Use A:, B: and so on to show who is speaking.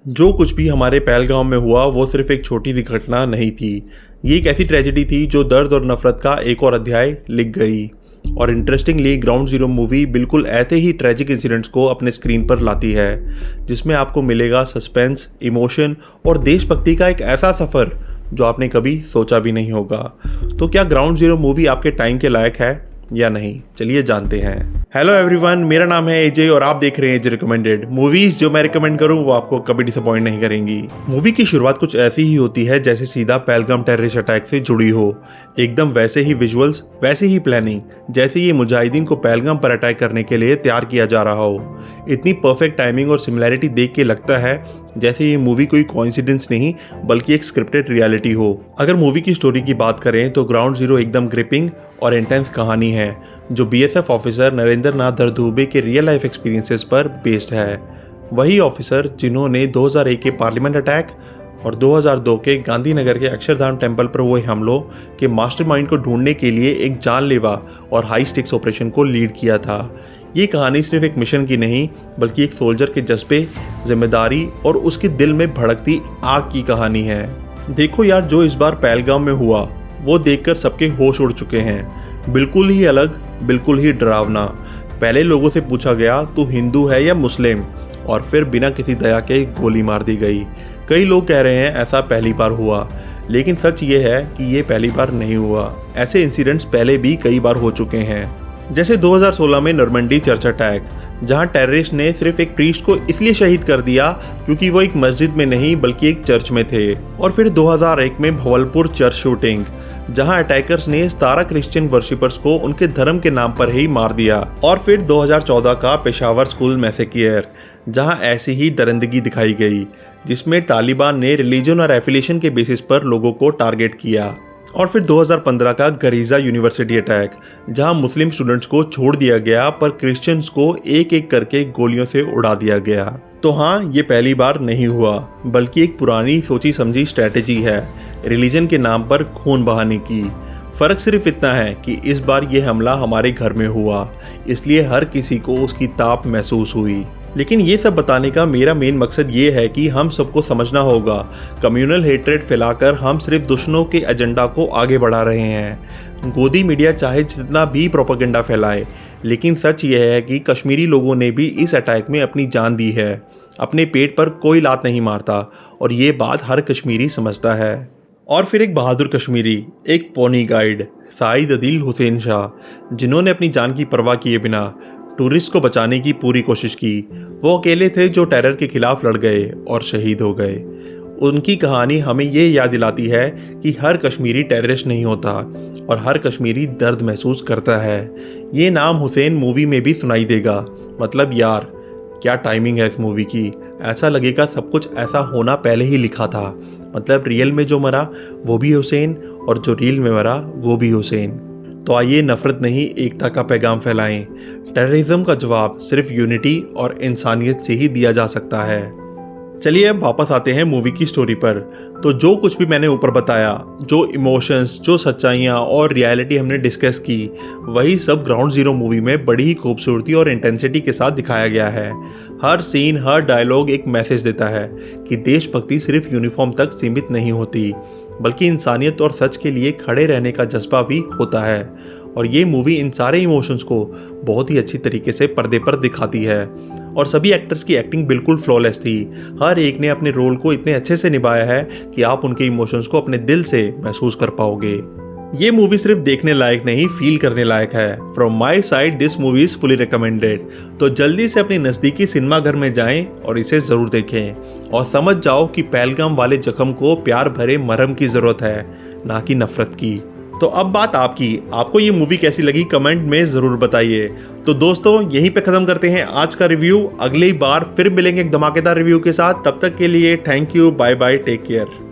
A: जो कुछ भी हमारे पहलगाम में हुआ वो सिर्फ एक छोटी सी घटना नहीं थी। ये एक ऐसी ट्रेजेडी थी जो दर्द और नफरत का एक और अध्याय लिख गई। और इंटरेस्टिंगली ग्राउंड जीरो मूवी बिल्कुल ऐसे ही ट्रेजिक इंसिडेंट्स को अपने स्क्रीन पर लाती है, जिसमें आपको मिलेगा सस्पेंस, इमोशन और देशभक्ति का एक ऐसा सफ़र जो आपने कभी सोचा भी नहीं होगा। तो क्या ग्राउंड जीरो मूवी आपके टाइम के लायक है या नहीं, चलिए जानते हैं। हेलो एवरीवन, मेरा नाम है एजे और आप देख रहे हैं एजे रिकमेंडेड। मूवीज जो मैं रिकमेंड करूं वो आपको कभी डिसअपॉइंट नहीं करेंगी। मूवी की शुरुआत कुछ ऐसी ही होती है जैसे सीधा पहलगाम टेररिस्ट अटैक से जुड़ी हो। एकदम वैसे ही विजुअल्स, वैसे ही प्लानिंग, जैसे ये मुजाहिदीन को पहलगाम पर अटैक करने के लिए तैयार किया जा रहा हो। इतनी परफेक्ट टाइमिंग और सिमिलैरिटी देख के लगता है जैसे ये मूवी कोई कोइंसिडेंस नहीं बल्कि एक स्क्रिप्टेड रियलिटी हो। अगर मूवी की स्टोरी की बात करें तो ग्राउंड जीरो एकदम ग्रिपिंग और इंटेंस कहानी है जो बीएसएफ ऑफिसर नरेंद्र नाथ दरदुबे के रियल लाइफ एक्सपीरियंसेस पर बेस्ड है। वही ऑफिसर जिन्होंने 2001 के पार्लियामेंट अटैक और 2002 के गांधीनगर के अक्षरधाम टेम्पल पर हुए हमलों के मास्टरमाइंड को ढूंढने के लिए एक जानलेवा और हाई स्टिक्स ऑपरेशन को लीड किया था। ये कहानी सिर्फ एक मिशन की नहीं बल्कि एक सोल्जर के जज्बे, जिम्मेदारी और उसके दिल में भड़कती आग की कहानी है। देखो यार, जो इस बार पहलगाम में हुआ वो देखकर सबके होश उड़ चुके हैं। बिल्कुल ही अलग, बिल्कुल ही डरावना। पहले लोगों से पूछा गया तू हिंदू है या मुस्लिम, और फिर बिना किसी दया के गोली मार दी गई। कई लोग कह रहे हैं ऐसा पहली बार हुआ, लेकिन सच ये है कि ये पहली बार नहीं हुआ। ऐसे इंसिडेंट्स पहले भी कई बार हो चुके हैं, जैसे 2016 में नॉर्मंडी चर्च अटैक, जहां टेररिस्ट ने सिर्फ एक प्रीस्ट को इसलिए शहीद कर दिया क्योंकि वो एक मस्जिद में नहीं बल्कि एक चर्च में थे। और फिर 2001 में भवलपुर चर्च शूटिंग, जहां अटैकर्स ने 17 क्रिश्चियन वर्शिपर्स को उनके धर्म के नाम पर ही मार दिया। और फिर 2014 का पेशावर स्कूल मैसेकियर, जहां ऐसी ही दरिंदगी दिखाई गई, जिसमें तालिबान ने रिलीजन और एफिलिएशन के बेसिस पर लोगों को टारगेट किया। और फिर 2015 का गरीजा यूनिवर्सिटी अटैक, जहां मुस्लिम स्टूडेंट्स को छोड़ दिया गया पर क्रिश्चियंस को एक एक करके गोलियों से उड़ा दिया गया। तो हाँ, ये पहली बार नहीं हुआ बल्कि एक पुरानी सोची समझी स्ट्रैटेजी है रिलीजन के नाम पर खून बहाने की। फर्क सिर्फ इतना है कि इस बार ये हमला हमारे घर में हुआ, इसलिए हर किसी को उसकी ताप महसूस हुई। लेकिन ये सब बताने का मेरा मेन मकसद ये है कि हम सबको समझना होगा, कम्युनल हेट्रेड फैलाकर हम सिर्फ दुश्मनों के एजेंडा को आगे बढ़ा रहे हैं। गोदी मीडिया चाहे जितना भी प्रोपेगेंडा फैलाए, लेकिन सच यह है कि कश्मीरी लोगों ने भी इस अटैक में अपनी जान दी है। अपने पेट पर कोई लात नहीं मारता और ये बात हर कश्मीरी समझता है। और फिर एक बहादुर कश्मीरी, एक पोनी गाइड साइद अदील हुसैन शाह, जिन्होंने अपनी जान की परवाह किए बिना टूरिस्ट को बचाने की पूरी कोशिश की। वो अकेले थे जो टेरर के खिलाफ लड़ गए और शहीद हो गए। उनकी कहानी हमें ये याद दिलाती है कि हर कश्मीरी टेररिस्ट नहीं होता और हर कश्मीरी दर्द महसूस करता है। ये नाम हुसैन मूवी में भी सुनाई देगा। मतलब यार, क्या टाइमिंग है इस मूवी की। ऐसा लगेगा सब कुछ ऐसा होना पहले ही लिखा था। मतलब रियल में जो मरा वो भी हुसैन और जो रील में मरा वो भी हुसैन। तो आइए नफरत नहीं, एकता का पैगाम फैलाएं। टेररिज्म का जवाब सिर्फ यूनिटी और इंसानियत से ही दिया जा सकता है। चलिए अब वापस आते हैं मूवी की स्टोरी पर। तो जो कुछ भी मैंने ऊपर बताया, जो इमोशंस, जो सच्चाइयाँ और रियलिटी हमने डिस्कस की, वही सब ग्राउंड जीरो मूवी में बड़ी ही खूबसूरती और इंटेंसिटी के साथ दिखाया गया है। हर सीन, हर डायलॉग एक मैसेज देता है कि देशभक्ति सिर्फ यूनिफॉर्म तक सीमित नहीं होती बल्कि इंसानियत और सच के लिए खड़े रहने का जज्बा भी होता है। और ये मूवी इन सारे इमोशंस को बहुत ही अच्छी तरीके से पर्दे पर दिखाती है। और सभी एक्टर्स की एक्टिंग बिल्कुल फ्लॉलेस थी। हर एक ने अपने रोल को इतने अच्छे से निभाया है कि आप उनके इमोशंस को अपने दिल से महसूस कर पाओगे। ये मूवी सिर्फ देखने लायक नहीं, फील करने लायक है। From my side this movie is fully recommended. तो जल्दी से अपने नज़दीकी सिनेमा घर में जाएं और इसे ज़रूर देखें और समझ जाओ कि पहलगाम वाले जख्म को प्यार भरे मरहम की ज़रूरत है, ना कि नफरत की। तो अब बात आपकी, आपको ये मूवी कैसी लगी कमेंट में ज़रूर बताइए। तो दोस्तों, यहीं पे ख़त्म करते हैं आज का रिव्यू। अगली बार फिर मिलेंगे एक धमाकेदार रिव्यू के साथ। तब तक के लिए thank you, bye bye, take care.